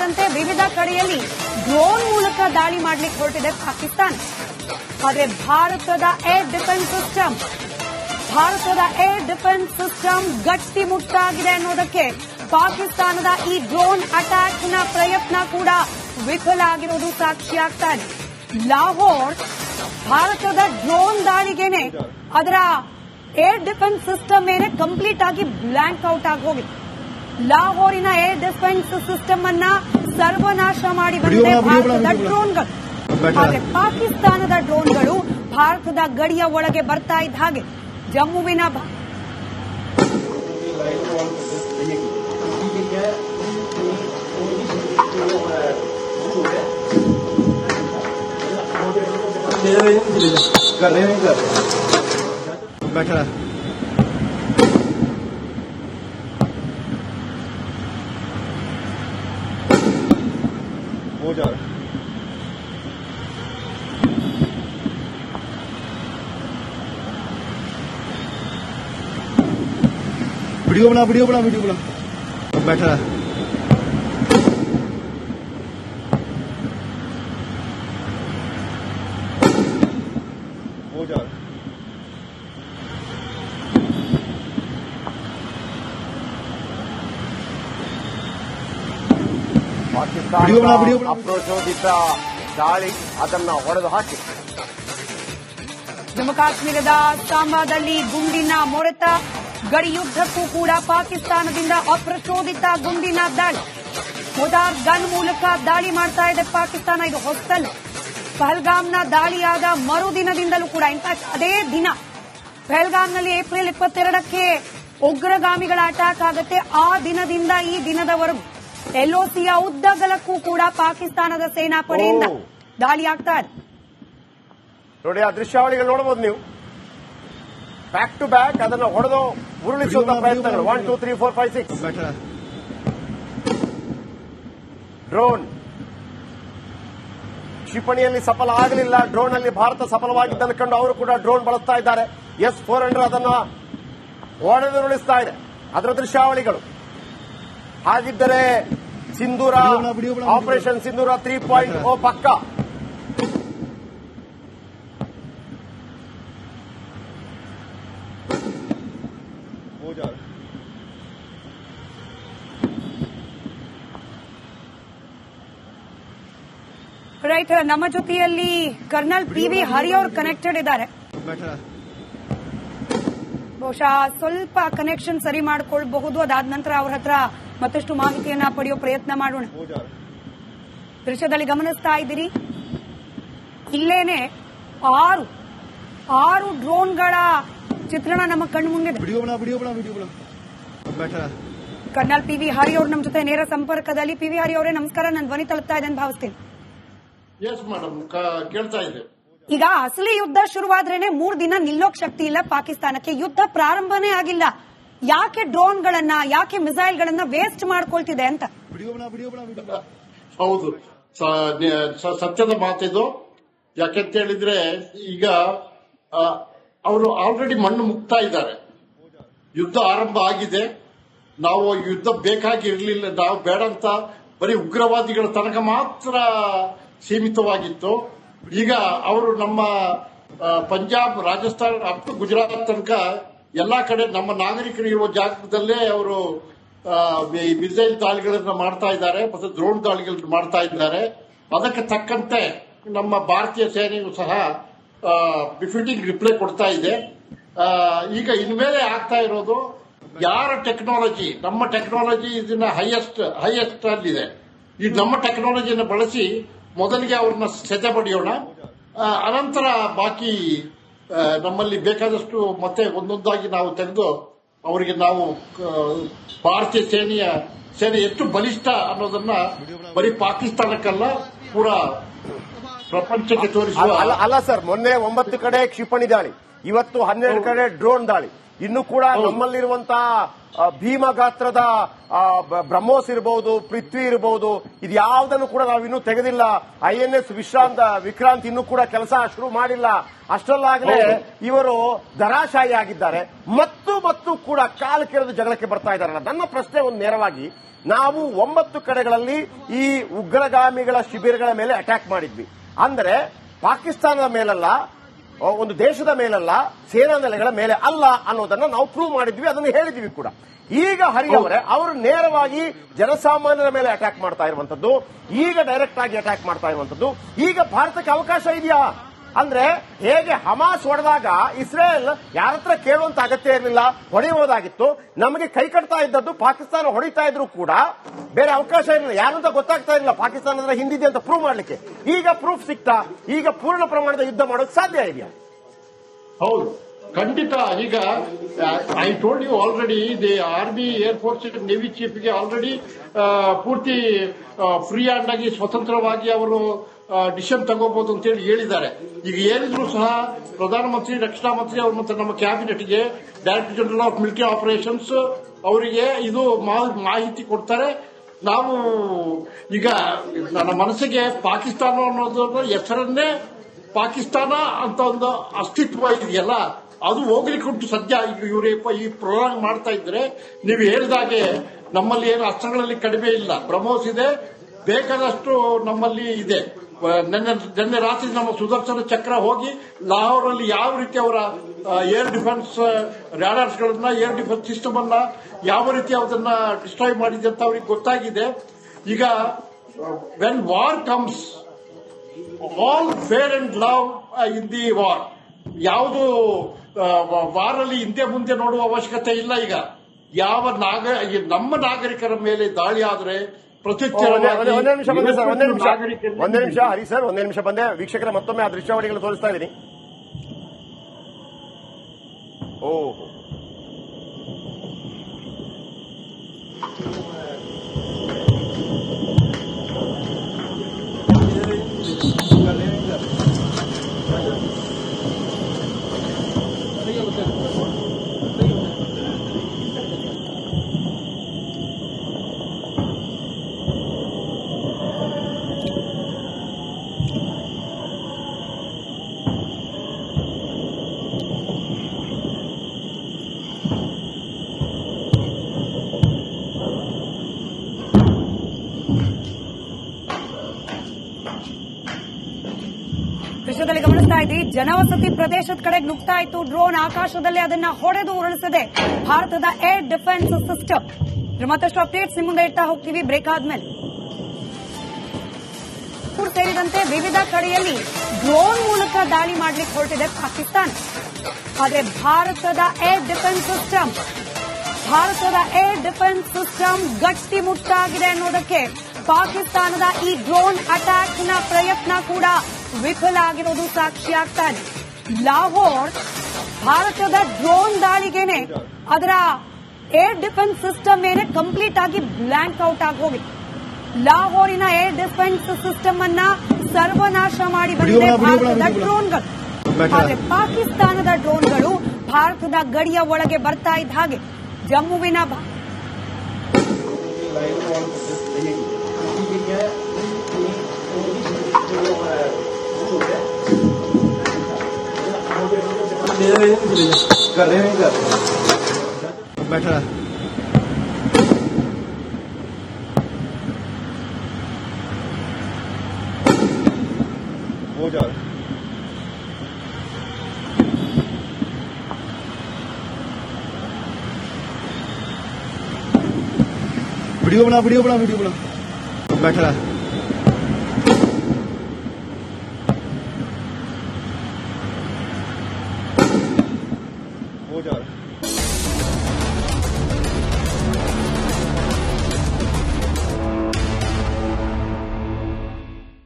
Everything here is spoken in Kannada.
ಸೇರಿದಂತೆ ವಿವಿಧ ಕಡೆಯಲ್ಲಿ ಡ್ರೋನ್ ಮೂಲಕ ದಾಳಿ ಮಾಡಲಿಕ್ಕೆ ಹೊರಟಿದೆ ಪಾಕಿಸ್ತಾನ. ಆದರೆ ಭಾರತದ ಏರ್ ಡಿಫೆನ್ಸ್ ಸಿಸ್ಟಮ್ ಗಟ್ಟಿಮುಟ್ಟಾಗಿದೆ ಅನ್ನೋದಕ್ಕೆ ಪಾಕಿಸ್ತಾನದ ಈ ಡ್ರೋನ್ ಅಟ್ಯಾಕ್ನ ಪ್ರಯತ್ನ ಕೂಡ ವಿಫಲ ಆಗಿರೋದು ಸಾಕ್ಷಿಯಾಗ್ತಾ ಇದೆ. ಲಾಹೋರ್ ಭಾರತದ ಡ್ರೋನ್ ದಾಳಿಗೆನೆ ಅದರ ಏರ್ ಡಿಫೆನ್ಸ್ ಸಿಸ್ಟಮ್ ಮೇಲೆ ಕಂಪ್ಲೀಟ್ ಆಗಿ ಬ್ಲಾಂಕ್ ಔಟ್ ಆಗಿ ಹೋಗಿದೆ. ಲಾಹೋರಿನ ಏರ್ ಡಿಫೆನ್ಸ್ ಸಿಸ್ಟಮ್ ಅನ್ನ ಸರ್ವನಾಶ ಮಾಡಿ ಬಂದಿದೆ ಭಾರತದ ಡ್ರೋನ್ಗಳು. ಆದರೆ ಪಾಕಿಸ್ತಾನದ ಡ್ರೋನ್ಗಳು ಭಾರತದ ಗಡಿಯ ಒಳಗೆ ಬರ್ತಾ ಇದ್ದ ಹಾಗೆ ಜಮ್ಮುವಿನ बैठा हो जा वीडियो बना बैठा हो जा ಪಾಕಿಸ್ತಾನ ಅಪ್ರಚೋದಿತ ದಾಳಿ ಅದನ್ನು ಹೊಡೆದು ಹಾಕಿ ಜಮ್ಮು ಕಾಶ್ಮೀರದ ಸಾಂಬಾದಲ್ಲಿ ಗುಂಡಿನ ಮೊರೆತ. ಗಡಿಯುದ್ದಕ್ಕೂ ಕೂಡ ಪಾಕಿಸ್ತಾನದಿಂದ ಅಪ್ರಚೋದಿತ ಗುಂಡಿನ ದಾಳಿ. ಮೊದಾರ್ ಗನ್ ಮೂಲಕ ದಾಳಿ ಮಾಡ್ತಾ ಇದೆ ಪಾಕಿಸ್ತಾನ. ಇದು ಹೊಸ್ತಲ್ಲ. ಪಹಲ್ಗಾಮ್ನ ದಾಳಿಯಾದ ಮರುದಿನದಿಂದಲೂ ಕೂಡ, ಇನ್ಫ್ಯಾಕ್ಟ್ ಅದೇ ದಿನ ಪಹಲ್ಗಾಮ್ನಲ್ಲಿ ಏಪ್ರಿಲ್ 22ಕ್ಕೆ ಉಗ್ರಗಾಮಿಗಳ ಅಟ್ಯಾಕ್ ಆಗುತ್ತೆ. ಆ ದಿನದಿಂದ ಈ ದಿನದವರೆಗೂ ಎಲ್ಒಸಿಯ ಉದ್ದಗಲಕ್ಕೂ ಕೂಡ ಪಾಕಿಸ್ತಾನದ ಸೇನಾಪಡೆಯಿಂದ ದಾಳಿ ಆಗ್ತಾ ಇದೆ. ನೋಡಿ, ಆ ದೃಶ್ಯಾವಳಿಗಳು ನೋಡಬಹುದು ನೀವು. ಬ್ಯಾಕ್ ಟು ಬ್ಯಾಕ್ ಅದನ್ನು ಹೊಡೆದು ಉರುಳಿಸುವಂತಹ ಪ್ರಯತ್ನಗಳು. 1 2 3 4 5 6 ಡ್ರೋನ್ ಕ್ಷಿಪಣಿಯಲ್ಲಿ ಸಫಲ ಆಗಲಿಲ್ಲ. ಡ್ರೋನ್ ಅಲ್ಲಿ ಭಾರತ ಸಫಲವಾಗಿದ್ದನ್ನು ಕಂಡು ಅವರು ಕೂಡ ಡ್ರೋನ್ ಬಳಸ್ತಾ ಇದ್ದಾರೆ. S-400 ಅದನ್ನ ಹೊಡೆದುರುಳಿಸ್ತಾ ಇದೆ. ಅದರ ದೃಶ್ಯಾವಳಿಗಳು. ಹಾಗಿದ್ದರೆ ಸಿಂಧೂರ ಆಪರೇಷನ್ ಸಿಂಧೂರ 3.0 ಪಕ್ಕ. ರೈಟ್, ನಮ್ಮ ಜೊತೆಯಲ್ಲಿ ಕರ್ನಲ್ PV ಹರಿ ಅವರು ಕನೆಕ್ಟೆಡ್ ಇದ್ದಾರೆ. ಬಹುಶಃ ಸ್ವಲ್ಪ ಕನೆಕ್ಷನ್ ಸರಿ ಮಾಡಿಕೊಳ್ಳಬಹುದು. ಅದಾದ ನಂತರ ಅವರ ಹತ್ರ ಮತ್ತಷ್ಟು ಮಾಹಿತಿಯನ್ನ ಪಡೆಯೋ ಪ್ರಯತ್ನ ಮಾಡೋಣ. ದೃಶ್ಯದಲ್ಲಿ ಗಮನಿಸ್ತಾ ಇದ್ದೀರಿ, ಇಲ್ಲೇನೆ ಆರು ಡ್ರೋನ್ಗಳ ಚಿತ್ರಣ ನಮ್ಮ ಕಣ್ಣು ಮುಂದಿದೆ. ಕರ್ನಲ್ PV ಹರಿ ಅವರು ನಮ್ಮ ಜೊತೆ ನೇರ ಸಂಪರ್ಕದಲ್ಲಿ. PV ಹರಿ ಅವರೇ ನಮಸ್ಕಾರ. ನನ್ನ ಧ್ವನಿ ತಲುಪ್ತಾ ಇದೆ ಅಂತ ಭಾವಿಸ್ತೀನಿ. ಕೇಳ್ತಾ ಇದೆ. ಈಗ ಅಸಲಿ ಯುದ್ಧ ಶುರುವಾದ್ರೇನೆ 3 ದಿನ ನಿಲ್ಲೋಕ್ ಶಕ್ತಿ ಇಲ್ಲ ಪಾಕಿಸ್ತಾನಕ್ಕೆ. ಯುದ್ಧ ಪ್ರಾರಂಭನೇ ಆಗಿಲ್ಲ. ಯಾಕೆ ಡ್ರೋನ್ಗಳನ್ನ, ಯಾಕೆ ಮಿಸೈಲ್ಗಳನ್ನ ವೇಸ್ಟ್ ಮಾಡ್ಕೊಳ್ತಿದೆ ಅಂತ? ಹೌದು, ಸತ್ಯದ ಮಾತಿದು. ಯಾಕೆಂತ ಹೇಳಿದ್ರೆ ಈಗ ಅವರು ಆಲ್ರೆಡಿ ಮಣ್ಣು ಮುಕ್ತಾ ಇದ್ದಾರೆ. ಯುದ್ಧ ಆರಂಭ ಆಗಿದೆ. ನಾವು ಯುದ್ಧ ಬೇಕಾಗಿರ್ಲಿಲ್ಲ, ನಾವು ಬೇಡ ಅಂತ ಬರೀ ಉಗ್ರವಾದಿಗಳ ತನಕ ಮಾತ್ರ ಸೀಮಿತವಾಗಿತ್ತು. ಈಗ ಅವರು ನಮ್ಮ ಪಂಜಾಬ್, ರಾಜಸ್ಥಾನ ಅಪ್ ಟು ಗುಜರಾತ್ ತನಕ ಎಲ್ಲಾ ಕಡೆ ನಮ್ಮ ನಾಗರಿಕರು ಇರುವ ಜಾಗದಲ್ಲೇ ಅವರು ಮಿಸೈಲ್ ದಾಳಿಗಳನ್ನು ಮಾಡ್ತಾ ಇದ್ದಾರೆ ಮತ್ತು ಡ್ರೋನ್ ದಾಳಿಗಳನ್ನು ಮಾಡ್ತಾ ಇದ್ದಾರೆ. ಅದಕ್ಕೆ ತಕ್ಕಂತೆ ನಮ್ಮ ಭಾರತೀಯ ಸೇನೆಯೂ ಸಹ ಬಿಫಿಟಿಂಗ್ ರಿಪ್ಲೈ ಕೊಡ್ತಾ ಇದೆ. ಈಗ ಇನ್ಮೇಲೆ ಆಗ್ತಾ ಇರೋದು ಯಾರ ಟೆಕ್ನಾಲಜಿ, ನಮ್ಮ ಟೆಕ್ನಾಲಜಿ ಇದನ್ನ ಹೈಯೆಸ್ಟ್ ಅಲ್ಲಿದೆ. ಈ ನಮ್ಮ ಟೆಕ್ನಾಲಜಿಯನ್ನು ಬಳಸಿ ಮೊದಲಿಗೆ ಅವ್ರನ್ನ ಸೆದೆ ಬಡಿಯೋಣ. ಅನಂತರ ಬಾಕಿ ನಮ್ಮಲ್ಲಿ ಬೇಕಾದಷ್ಟು ಮತ್ತೆ ಒಂದೊಂದಾಗಿ ನಾವು ತೆಗೆದು ಅವರಿಗೆ ನಾವು ಭಾರತೀಯ ಸೇನೆ ಎಷ್ಟು ಬಲಿಷ್ಠ ಅನ್ನೋದನ್ನ ಬರೀ ಪಾಕಿಸ್ತಾನಕ್ಕಲ್ಲ ಪೂರಾ ಪ್ರಪಂಚಕ್ಕೆ ತೋರಿಸುವ. ಅಲ್ಲ ಸರ್, ಮೊನ್ನೆ 9 ಕಡೆ ಕ್ಷಿಪಣಿ ದಾಳಿ, ಇವತ್ತು 12 ಕಡೆ ಡ್ರೋನ್ ದಾಳಿ. ಇನ್ನು ಕೂಡ ನಮ್ಮಲ್ಲಿರುವಂತಹ ಭೀಮ ಗಾತ್ರದ ಬ್ರಹ್ಮೋಸ್ ಇರಬಹುದು, ಪೃಥ್ವಿ ಇರಬಹುದು, ಇದು ಯಾವುದನ್ನು ಕೂಡ ನಾವು ಇನ್ನೂ ತೆಗೆದಿಲ್ಲ. INS ವಿಕ್ರಾಂತ್ ಇನ್ನೂ ಕೂಡ ಕೆಲಸ ಶುರು ಮಾಡಿಲ್ಲ. ಅಷ್ಟರಲ್ಲಾಗಲೇ ಇವರು ದರಾಶಾಹಿ ಆಗಿದ್ದಾರೆ ಮತ್ತು ಕೂಡ ಕಾಲು ಕೆರೆದು ಜಗಳಕ್ಕೆ ಬರ್ತಾ ಇದ್ದಾರಲ್ಲ. ನನ್ನ ಪ್ರಶ್ನೆ ಒಂದು ನೇರವಾಗಿ, ನಾವು 9 ಕಡೆಗಳಲ್ಲಿ ಈ ಉಗ್ರಗಾಮಿಗಳ ಶಿಬಿರಗಳ ಮೇಲೆ ಅಟ್ಯಾಕ್ ಮಾಡಿದ್ವಿ. ಅಂದರೆ ಪಾಕಿಸ್ತಾನದ ಮೇಲಲ್ಲ, ಒಂದು ದೇಶದ ಮೇಲಲ್ಲ, ಸೇನಾ ನೆಲೆಗಳ ಮೇಲೆ ಅಲ್ಲ ಅನ್ನೋದನ್ನ ನಾವು ಪ್ರೂವ್ ಮಾಡಿದ್ವಿ, ಅದನ್ನು ಹೇಳಿದ್ವಿ ಕೂಡ. ಈಗ ಹರಿಯವರೇ ಅವರು ನೇರವಾಗಿ ಜನಸಾಮಾನ್ಯರ ಮೇಲೆ ಅಟ್ಯಾಕ್ ಮಾಡ್ತಾ ಇರುವಂತದ್ದು, ಈಗ ಡೈರೆಕ್ಟ್ ಆಗಿ ಅಟ್ಯಾಕ್ ಮಾಡ್ತಾ ಇರುವಂತದ್ದು. ಈಗ ಭಾರತಕ್ಕೆ ಅವಕಾಶ ಇದೆಯಾ? ಅಂದ್ರೆ ಹೇಗೆ ಹಮಾಸ್ ಹೊಡೆದಾಗ ಇಸ್ರೇಲ್ ಯಾರ ಹತ್ರ ಕೇಳುವಂತ ಅಗತ್ಯ ಇರಲಿಲ್ಲ, ಹೊಡೆಯುವುದಾಗಿತ್ತು. ನಮಗೆ ಕೈ ಕಟ್ತಾ ಇದ್ದದ್ದು ಪಾಕಿಸ್ತಾನ ಹೊಡಿತಾ ಇದ್ರು ಕೂಡ ಬೇರೆ ಅವಕಾಶ ಇರಲಿಲ್ಲ, ಯಾರಂತ ಗೊತ್ತಾಗ್ತಾ ಇರಲಿಲ್ಲ ಪಾಕಿಸ್ತಾನದ ಹಿಂದಿದೆ ಅಂತ ಪ್ರೂವ್ ಮಾಡ್ಲಿಕ್ಕೆ. ಈಗ ಪ್ರೂಫ್ ಸಿಕ್ತಾ? ಈಗ ಪೂರ್ಣ ಪ್ರಮಾಣದ ಯುದ್ಧ ಮಾಡೋಕೆ ಸಾಧ್ಯ ಇದೆಯಾ? ಹೌದು, ಖಂಡಿತ. ಈಗ I told you already, the army, air force, navy ಚೀಫ್ಗೆ ಆಲ್ರೆಡಿ ಪೂರ್ತಿ ಫ್ರೀ ಹ್ಯಾಂಡ್ ಆಗಿ ಸ್ವತಂತ್ರವಾಗಿ ಅವರು ಡಿಸಿಷನ್ ತಗೋಬಹುದು ಅಂತ ಹೇಳಿ ಹೇಳಿದ್ದಾರೆ. ಈಗ ಏನಿದ್ರು ಸಹ ಪ್ರಧಾನಮಂತ್ರಿ, ರಕ್ಷಣಾ ಮಂತ್ರಿ ಅವರು ಮತ್ತು ನಮ್ಮ ಕ್ಯಾಬಿನೆಟ್ಗೆ director general of military operations ಅವರಿಗೆ ಇದು ಮಾಹಿತಿ ಕೊಡ್ತಾರೆ. ನಾವು ಈಗ ನನ್ನ ಮನಸ್ಸಿಗೆ ಪಾಕಿಸ್ತಾನ ಅನ್ನೋದ್ರ ಹೆಸರನ್ನೇ ಪಾಕಿಸ್ತಾನ ಅಂತ ಒಂದು ಅಸ್ತಿತ್ವ ಇದೆಯಲ್ಲ, ಅದು ಹೋಗ್ಲಿಕ್ಕೆ ಉಂಟು ಸದ್ಯ. ಇವರು ಈ ಪ್ರೊಲಾಂಗ್ ಮಾಡ್ತಾ ಇದ್ರೆ, ನೀವು ಹೇಳಿದಾಗೆ ನಮ್ಮಲ್ಲಿ ಏನು ಅಸ್ತ್ರಗಳಲ್ಲಿ ಕಡಿಮೆ ಇಲ್ಲ, ಬ್ರಹ್ಮೋಸ್ ಇದೆ, ಬೇಕಾದಷ್ಟು ನಮ್ಮಲ್ಲಿ ಇದೆ. ನಿನ್ನೆ ರಾತ್ರಿ ನಮ್ಮ ಸುದರ್ಶನ ಚಕ್ರ ಹೋಗಿ ಲಾಹೋರಲ್ಲಿ ಯಾವ ರೀತಿ ಅವರ ಏರ್ ಡಿಫೆನ್ಸ್ ರಾಡಾರ್ಸ್ ಗಳನ್ನ, ಏರ್ ಡಿಫೆನ್ಸ್ ಸಿಸ್ಟಮ್ ಅನ್ನ ಯಾವ ರೀತಿ ಅದನ್ನ ಡಿಸ್ಟ್ರಾಯ್ ಮಾಡಿದೆ ಅಂತ ಅವ್ರಿಗೆ ಗೊತ್ತಾಗಿದೆ. ಈಗ when war comes, all fair and love in the war. ಯಾವುದು ವಾರಲ್ಲಿ ಹಿಂದೆ ಮುಂದೆ ನೋಡುವ ಅವಶ್ಯಕತೆ ಇಲ್ಲ. ಈಗ ಯಾವ ನಮ್ಮ ನಾಗರಿಕರ ಮೇಲೆ ದಾಳಿ ಆದ್ರೆ ಒಂದೇ ನಿಮಿಷ ಹರಿ ಸರ್, ಒಂದೇ ನಿಮಿಷ ಬಂದೆ. ವೀಕ್ಷಕರ ಮತ್ತೊಮ್ಮೆ ಆ ದೃಶ್ಯಾವಳಿಗಳು ತೋರಿಸ್ತಾ ಇದ್ದೀನಿ. ಓಹೋ, ದೃಶ್ಯದಲ್ಲಿ ಗಮನಿಸ್ತಾ ಇದ್ದೀವಿ, ಜನವಸತಿ ಪ್ರದೇಶದ ಕಡೆಗೆ ನುಗ್ತಾ ಇತ್ತು ಡ್ರೋನ್. ಆಕಾಶದಲ್ಲಿ ಅದನ್ನ ಹೊಡೆದು ಉರುಳಿಸಿದೆ ಭಾರತದ ಏರ್ ಡಿಫೆನ್ಸ್ ಸಿಸ್ಟಮ್. ಮತ್ತಷ್ಟು ಅಪ್ಡೇಟ್ಸ್ ನಿಮ್ಮ ಮುಂದೆ ಇಡ್ತಾ ಹೋಗ್ತೀವಿ ಬ್ರೇಕ್ ಆದ್ಮೇಲೆ. ಸೇರಿದಂತೆ ವಿವಿಧ ಕಡೆಯಲ್ಲಿ ಡ್ರೋನ್ ಮೂಲಕ ದಾಳಿ ಮಾಡಲಿಕ್ಕೆ ಹೊರಟಿದೆ ಪಾಕಿಸ್ತಾನ. ಆದರೆ ಭಾರತದ ಏರ್ ಡಿಫೆನ್ಸ್ ಸಿಸ್ಟಮ್ ಗಟ್ಟಿಮುಟ್ಟಾಗಿದೆ ಅನ್ನೋದಕ್ಕೆ ಪಾಕಿಸ್ತಾನದ ಈ ಡ್ರೋನ್ ಅಟ್ಯಾಕ್ ನ ಪ್ರಯತ್ನ ಕೂಡ ವಿಫಲ ಆಗಿರೋದು ಸಾಕ್ಷಿಯಾಗ್ತಾ ಇದೆ. ಲಾಹೋರ್ ಭಾರತದ ಡ್ರೋನ್ ದಾಳಿಗೆನೆ ಅದರ ಏರ್ ಡಿಫೆನ್ಸ್ ಸಿಸ್ಟಮ್ ಏನೇ ಕಂಪ್ಲೀಟ್ ಆಗಿ ಬ್ಲಾಂಕ್ ಔಟ್ ಆಗಿ ಹೋಗಿದೆ. ಲಾಹೋರಿನ ಏರ್ ಡಿಫೆನ್ಸ್ ಸಿಸ್ಟಮ್ ಅನ್ನ ಸರ್ವನಾಶ ಮಾಡಿ ಬಂದಿದೆ ಭಾರತದ ಡ್ರೋನ್ಗಳು. ಆದರೆ ಪಾಕಿಸ್ತಾನದ ಡ್ರೋನ್ಗಳು ಭಾರತದ ಗಡಿಯ ಒಳಗೆ ಬರ್ತಾ ಇದ್ದ ಹಾಗೆ ಜಮ್ಮುವಿನ बैठा हो जा वीडियो बना बैठा हो जा